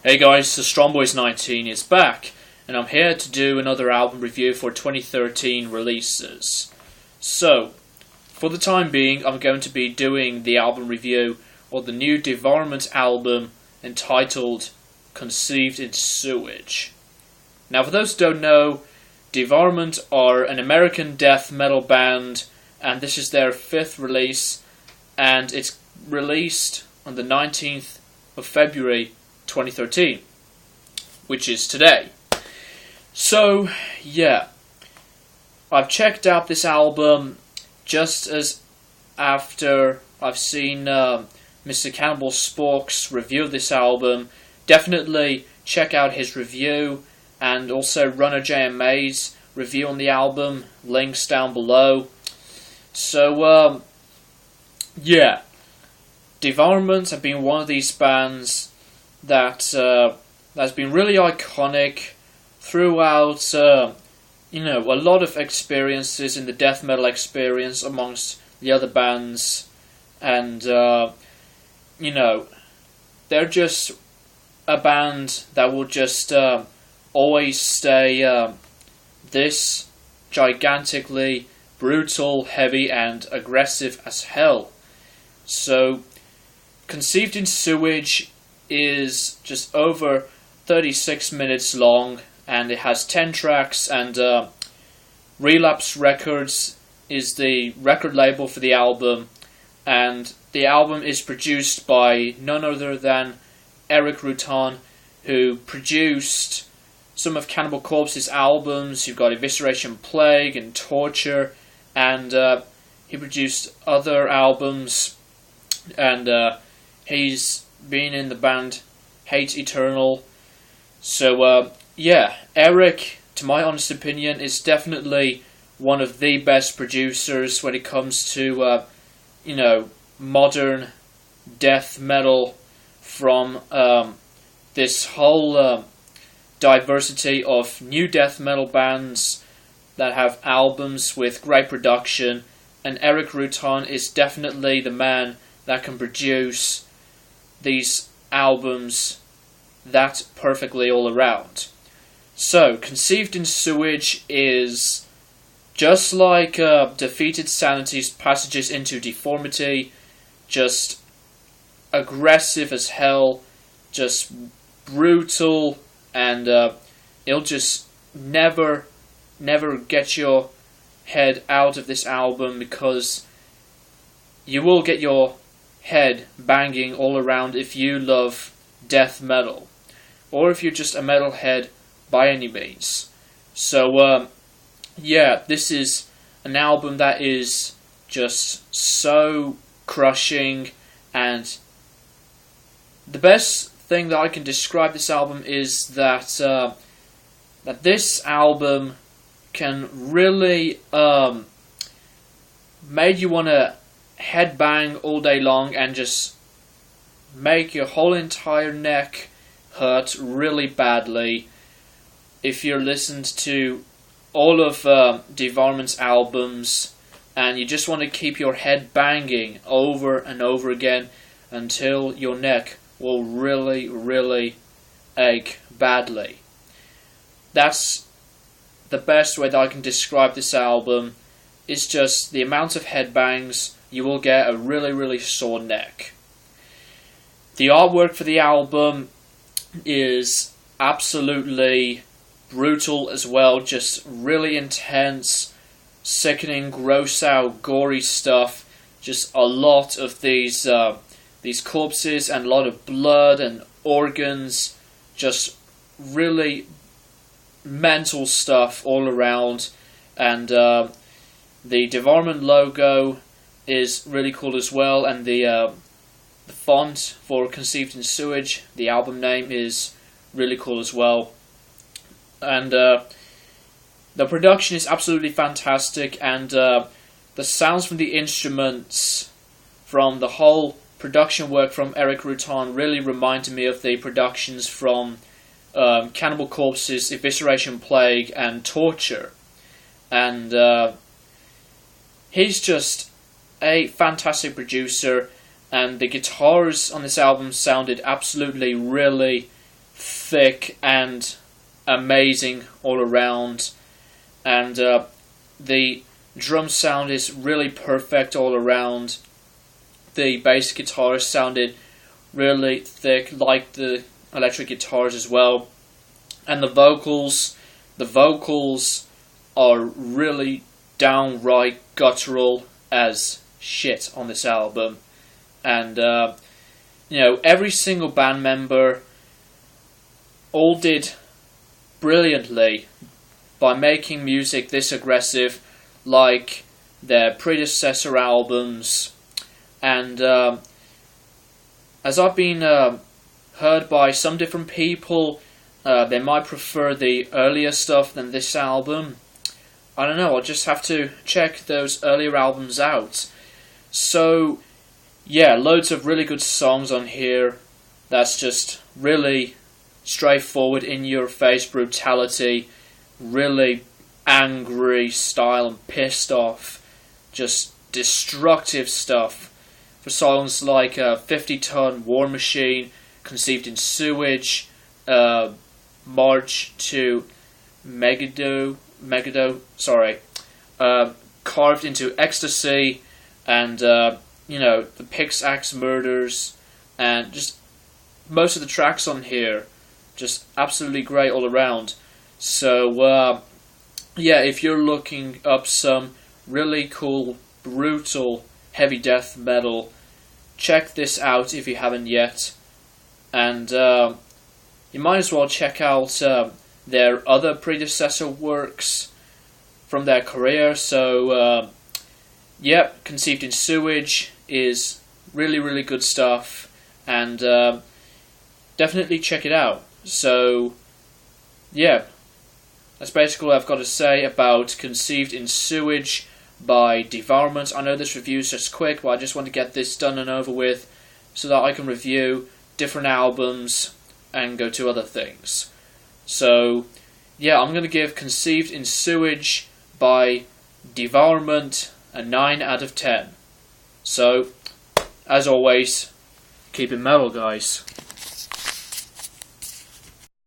Hey guys, the StrongBoys19 is back, and I'm here to do another album review for 2013 releases. So, for the time being, I'm going to be doing the album review of the new Devourment album entitled Conceived in Sewage. Now, for those who don't know, Devourment are an American death metal band, and this is their 5th release, and it's released on the 19th of February 2013, which is today. So, yeah, I've checked out this album just as after I've seen MrCannibalSpork's review of this album. Definitely check out his review, and also Runnerjma's review on the album, links down below. So, yeah, Devourment have been one of these bands that has been really iconic throughout, a lot of experiences in the death metal experience amongst the other bands, and they're just a band that will just always stay this gigantically brutal, heavy, and aggressive as hell. So, Conceived in Sewage is just over 36 minutes long, and it has 10 tracks, and Relapse Records is the record label for the album, and the album is produced by none other than Eric Rutan, who produced some of Cannibal Corpse's albums. You've got Evisceration Plague and Torture, and he produced other albums, and he's been in the band Hate Eternal. So, yeah, Eric, to my honest opinion, is definitely one of the best producers when it comes to, modern death metal, from this whole diversity of new death metal bands that have albums with great production, and Eric Rutan is definitely the man that can produce these albums that perfectly all around. So, Conceived in Sewage is just like Defeated Sanity's Passages into Deformity, just aggressive as hell, just brutal, and it'll just never get your head out of this album, because you will get your head banging all around if you love death metal, or if you're just a metalhead by any means. So, yeah, this is an album that is just so crushing, and the best thing that I can describe this album is that that this album can really make you want to headbang all day long and just make your whole entire neck hurt really badly. If you're listened to all of Devourment's albums and you just want to keep your head banging over and over again until your neck will really ache badly. That's the best way that I can describe this album. It's just the amount of headbangs, you will get a really sore neck. The artwork for the album is absolutely brutal as well, just really intense, sickening, gross out, gory stuff. Just a lot of these corpses and a lot of blood and organs, just really mental stuff all around. And the Devourment logo is really cool as well, and the font for Conceived in Sewage, the album name, is really cool as well. And the production is absolutely fantastic, and the sounds from the instruments, from the whole production work from Eric Rutan, really reminded me of the productions from Cannibal Corpse's Evisceration Plague and Torture. And he's just a fantastic producer, and the guitars on this album sounded absolutely really thick and amazing all around, and the drum sound is really perfect all around. The bass guitars sounded really thick, like the electric guitars as well, and the vocals are really downright guttural as shit on this album. And every single band member all did brilliantly by making music this aggressive, like their predecessor albums. And as I've been heard by some different people, they might prefer the earlier stuff than this album. I don't know, I'll just have to check those earlier albums out. So, yeah, loads of really good songs on here. That's just really straightforward, in-your-face brutality, really angry style and pissed off, just destructive stuff. For songs like 50-Ton, War Machine, Conceived in Sewage, March to Megiddo, Carved into Ecstasy, and the Pickaxe Murders, and just most of the tracks on here, just absolutely great all around. So if you're looking up some really cool, brutal, heavy death metal, check this out if you haven't yet. And you might as well check out their other predecessor works from their career. So, Conceived in Sewage is really, really good stuff, and definitely check it out. So, that's basically all I've got to say about Conceived in Sewage by Devourment. I know this review is just quick, but I just want to get this done and over with so that I can review different albums and go to other things. So, I'm going to give Conceived in Sewage by Devourment a 9 out of 10. So, as always, keep it metal, guys.